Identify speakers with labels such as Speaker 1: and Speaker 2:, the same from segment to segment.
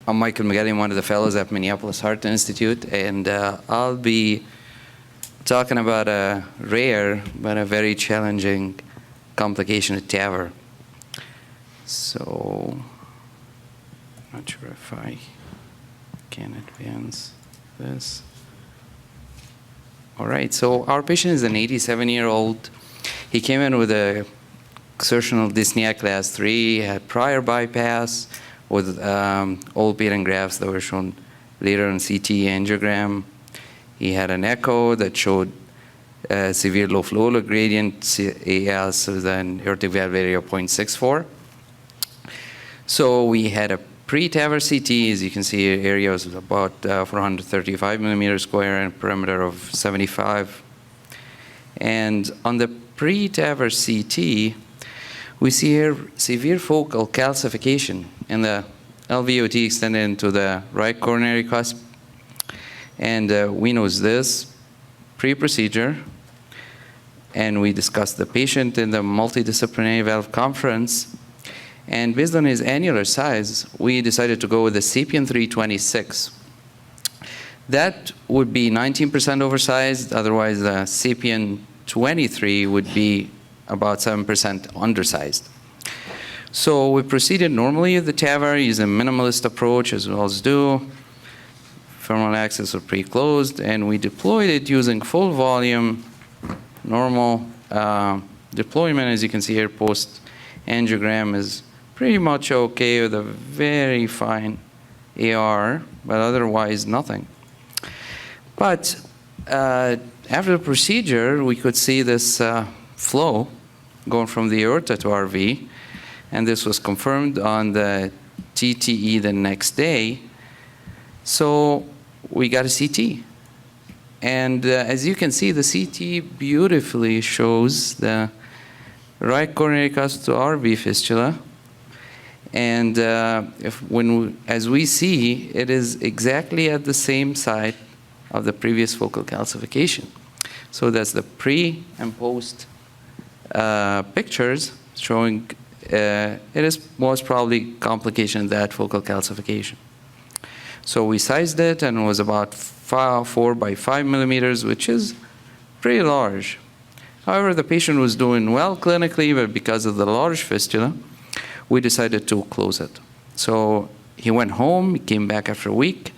Speaker 1: I'm Michael McGilly, I'm one of the fellows at Minneapolis Heart Institute, and I'll be talking about a rare but a very challenging complication of TAVR. So, not sure if I can advance this. All right, so our patient is an 87-year-old. He came in with a exertional dyspnea class 3, had prior bypass with old patent grafts that were shown later on CT angiogram. He had an echo that showed severe low flow gradient, AS with an aortic valve area of 0.64. So we had a pre-TAVR CT. As you can see, area was about 435 millimeters square and perimeter of 75. And on the pre-TAVR CT, we see here severe focal calcification in the LVOT extended into the right coronary cusp. And we know this pre-procedure. And we discussed the patient in the multidisciplinary valve conference. And based on his annular size, we decided to go with the SAPIEN 326. That would be 19% oversized. Otherwise, the SAPIEN 23 would be about 7% undersized. So we proceeded normally with the TAVR using a minimalist approach, as we always do. Femoral access was pre-closed, and we deployed it using full volume, normal deployment. As you can see here, post-angiogram is pretty much okay with a very fine AR, but otherwise nothing. But after the procedure, we could see this flow going from the aorta to RV, and this was confirmed on the TTE the next day. So we got a CT. And as you can see, the CT beautifully shows the right coronary cusp to RV fistula. And as we see, it is exactly at the same site of the previous focal calcification. So that's the pre and post pictures showing it was probably complication of that focal calcification. So we sized it, and it was about 4 by 5 millimeters, which is pretty large. However, the patient was doing well clinically, but because of the large fistula, we decided to close it. So he went home, he came back after a week,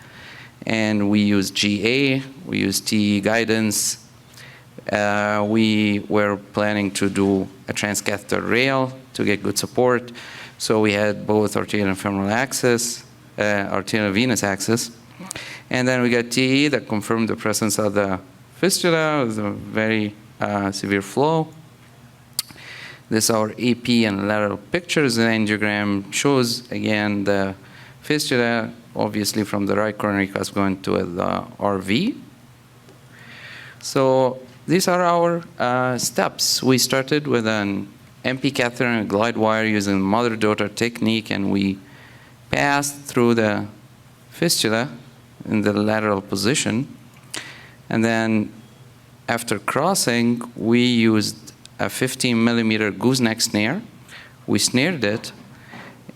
Speaker 1: and we used GA, we used TE guidance. We were planning to do a transcatheter rail to get good support. So we had both arterial and femoral access, arterial and venous access. And then we got TE that confirmed the presence of the fistula with a very severe flow. This our AP and lateral pictures. The angiogram shows, again, the fistula, obviously from the right coronary cusp going to the RV. So these are our steps. We started with an MP catheter and a glide wire using mother-daughter technique, and we passed through the fistula in the lateral position. And then after crossing, we used a 15 millimeter gooseneck snare. We snared it,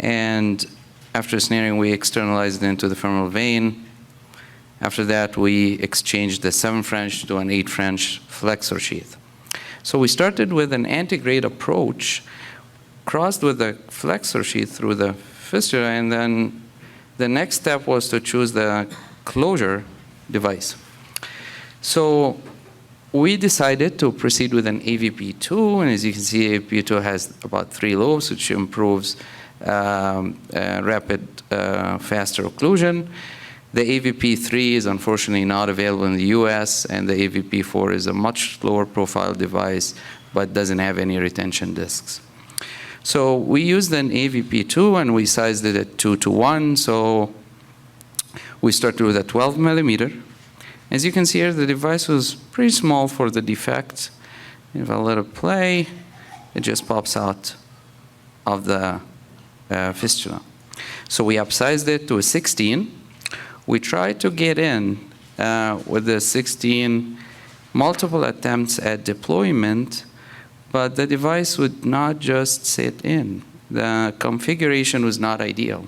Speaker 1: and after snaring, we externalized it into the femoral vein. After that, we exchanged the 7 French to an 8 French flexor sheath. So we started with an antegrade approach, crossed with the flexor sheath through the fistula, and then the next step was to choose the closure device. So we decided to proceed with an AVP2, and as you can see, AVP2 has about 3 lobes, which improves rapid, faster occlusion. The AVP3 is unfortunately not available in the US, and the AVP4 is a much lower profile device, but doesn't have any retention discs. So we used an AVP2, and we sized it at 2:1, so we started with a 12 millimeter. As you can see here, the device was pretty small for the defect. If I let it play, it just pops out of the fistula. So we upsized it to a 16. We tried to get in with the 16, multiple attempts at deployment, but the device would not just sit in. The configuration was not ideal.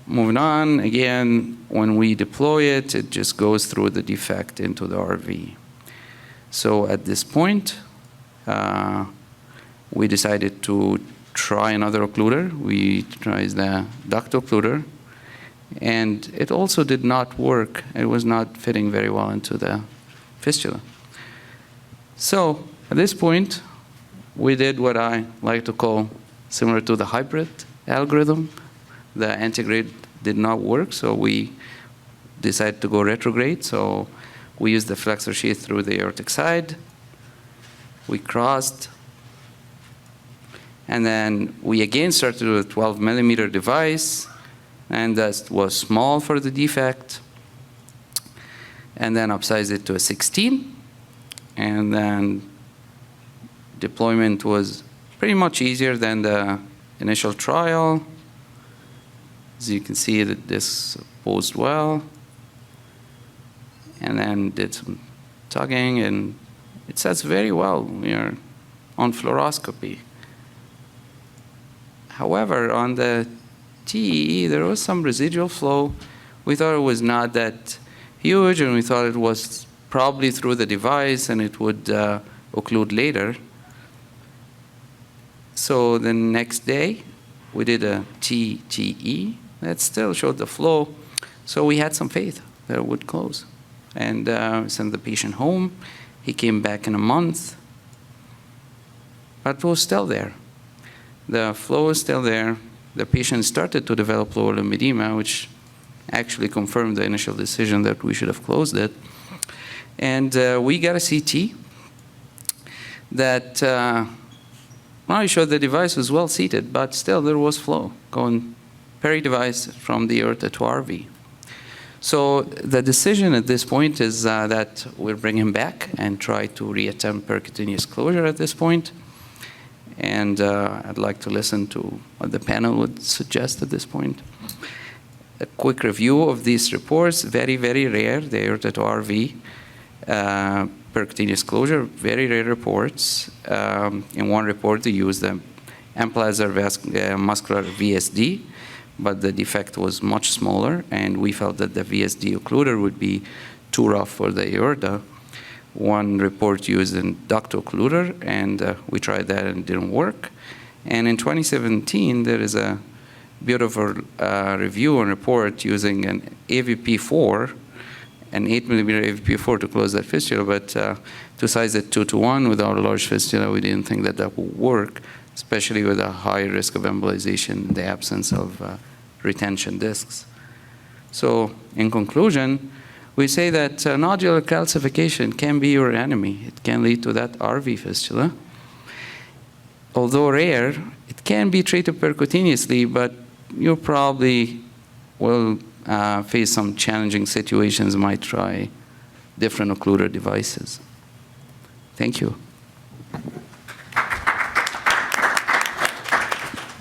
Speaker 1: moving on, again, when we deploy it, it just goes through the defect into the RV. So at this point, we decided to try another occluder. We tried the duct occluder, and it also did not work. It was not fitting very well into the fistula. So at this point, we did what I like to call similar to the hybrid algorithm. The antegrade did not work, so we decided to go retrograde. So we used the flexor sheath through the aortic side. We crossed. And then we again started with a 12 millimeter device, and that was small for the defect. And then upsized it to a 16. And then deployment was pretty much easier than the initial trial. As you can see, that this posed well. And then did some tugging, and it sets very well. We are on fluoroscopy. However, on the TEE, there was some residual flow. We thought it was not that huge, and we thought it was probably through the device, and it would occlude later. So the next day, we did a TTE. That still showed the flow. So we had some faith that it would close. And sent the patient home. He came back in a month, but it was still there. The flow was still there. The patient started to develop lower limb edema, which actually confirmed the initial decision that we should have closed it. And we got a CT that I showed the device was well seated, but still there was flow going peri-device from the aorta to RV. So the decision at this point is that we'll bring him back and try to reattempt percutaneous closure at this point. And I'd like to listen to what the panel would suggest at this point. A quick review of these reports, very, very rare, the aorta to RV, percutaneous closure, very rare reports. In one report, they used the ampular muscular VSD, but the defect was much smaller, and we felt that the VSD occluder would be too rough for the aorta. One report used a duct occluder, and we tried that and it didn't work. And in 2017, there is a beautiful review and report using an AVP4, an 8 millimeter AVP4 to close that fistula, but to size it 2:1 without a large fistula, we didn't think that that would work, especially with a high risk of embolization in the absence of retention discs. So in conclusion, we say that nodular calcification can be your enemy. It can lead to that RV fistula. Although rare, it can be treated percutaneously, but you probably will face some challenging situations, might try different occluder devices. Thank you.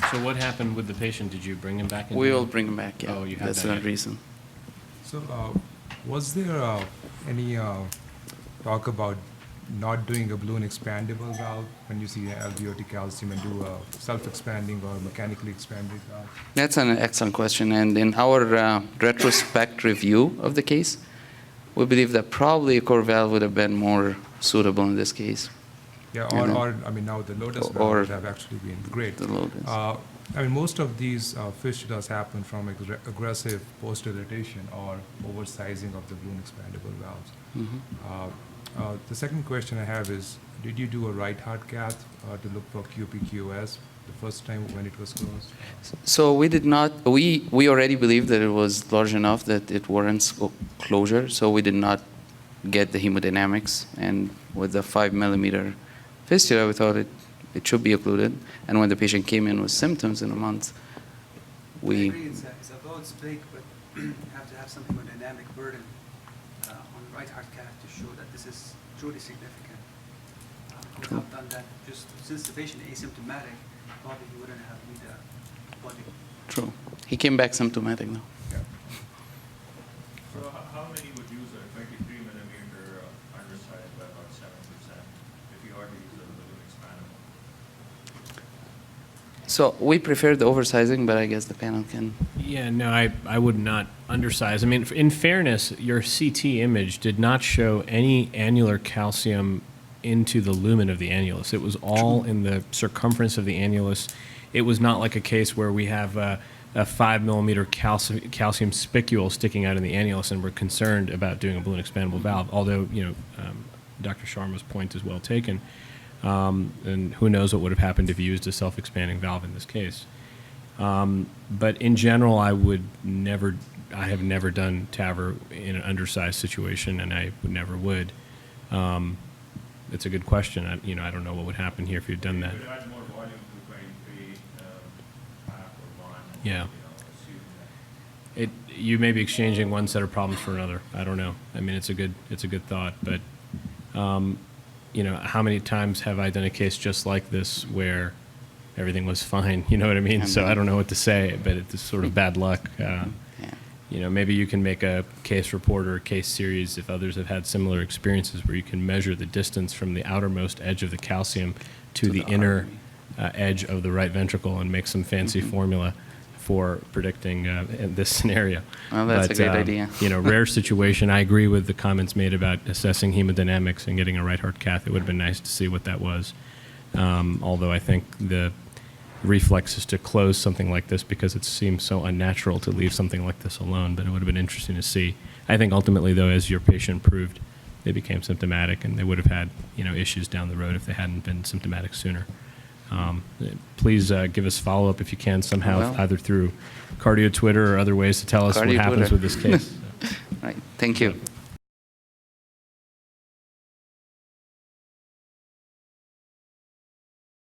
Speaker 2: So what happened with the patient? Did you bring him back in?
Speaker 1: We will bring him back, yeah.
Speaker 2: Oh, you had
Speaker 1: That's
Speaker 2: that,
Speaker 1: the reason.
Speaker 3: So was there any talk about not doing a balloon expandable valve when you see alveolar calcium and do a self-expanding or mechanically expanded valve?
Speaker 1: That's an excellent question. And in our retrospect review of the case, we believe that probably a core valve would have been more suitable in this case.
Speaker 3: Yeah, or I mean, now the Lotus
Speaker 1: Or
Speaker 3: valves have actually been great.
Speaker 1: the Lotus.
Speaker 3: I mean, most of these fistulas happen from aggressive post-dilatation or oversizing of the balloon expandable valves.
Speaker 1: Mhm.
Speaker 3: The second question I have is, did you do a right heart cath to look for QPQS the first time when it was closed?
Speaker 1: So we did not, we already believed that it was large enough that it warrants closure, so we did not get the hemodynamics. And with the 5 millimeter fistula, we thought it should be occluded. And when the patient came in with symptoms in a month,
Speaker 4: I agree, it's although it's big, but you have to have some hemodynamic burden on right heart cath to show that this is truly significant. Without done that, just since the patient is asymptomatic, probably he wouldn't have need a body.
Speaker 1: true. He came back symptomatic though.
Speaker 3: Yeah.
Speaker 5: So how many would use a 23 millimeter underside by about 7% if you are to use a balloon expandable?
Speaker 1: So we prefer the oversizing, but I guess the panel can.
Speaker 2: Yeah, no, I would not undersize. I mean, in fairness, your CT image did not show any annular calcium into the lumen of the annulus. It was all in the circumference of the annulus. It was not like a case where we have a 5 millimeter calcium spicule sticking out in the annulus and we're concerned about doing a balloon expandable valve, although, Dr. Sharma's point is well taken. And who knows what would have happened if you used a self-expanding valve in this case. But in general, I have never done TAVR in an undersized situation, and I never would. It's a good question. I don't know what would happen here if you'd done that.
Speaker 5: If it had more volume to 23, half or one.
Speaker 2: Yeah.
Speaker 5: Assume that.
Speaker 2: You may be exchanging one set of problems for another. I don't know. I mean, it's a good thought, but how many times have I done a case just like this where everything was fine? You know what I mean? So I don't know what to say, but it's sort of bad luck. Maybe you can make a case report or a case series if others have had similar experiences where you can measure the distance from the outermost edge of the calcium to the inner edge of the right ventricle and make some fancy formula for predicting this scenario.
Speaker 1: Well, that's a great idea.
Speaker 2: Rare situation. I agree with the comments made about assessing hemodynamics and getting a right heart cath. It would have been nice to see what that was. Although I think the reflex is to close something like this because it seems so unnatural to leave something like this alone, but it would have been interesting to see. I think ultimately, though, as your patient proved, they became symptomatic and they would have had issues down the road if they hadn't been symptomatic sooner. Please give us follow-up if you can somehow, either through cardio Twitter or other ways to tell us what happens with this case.
Speaker 1: Right. Thank you.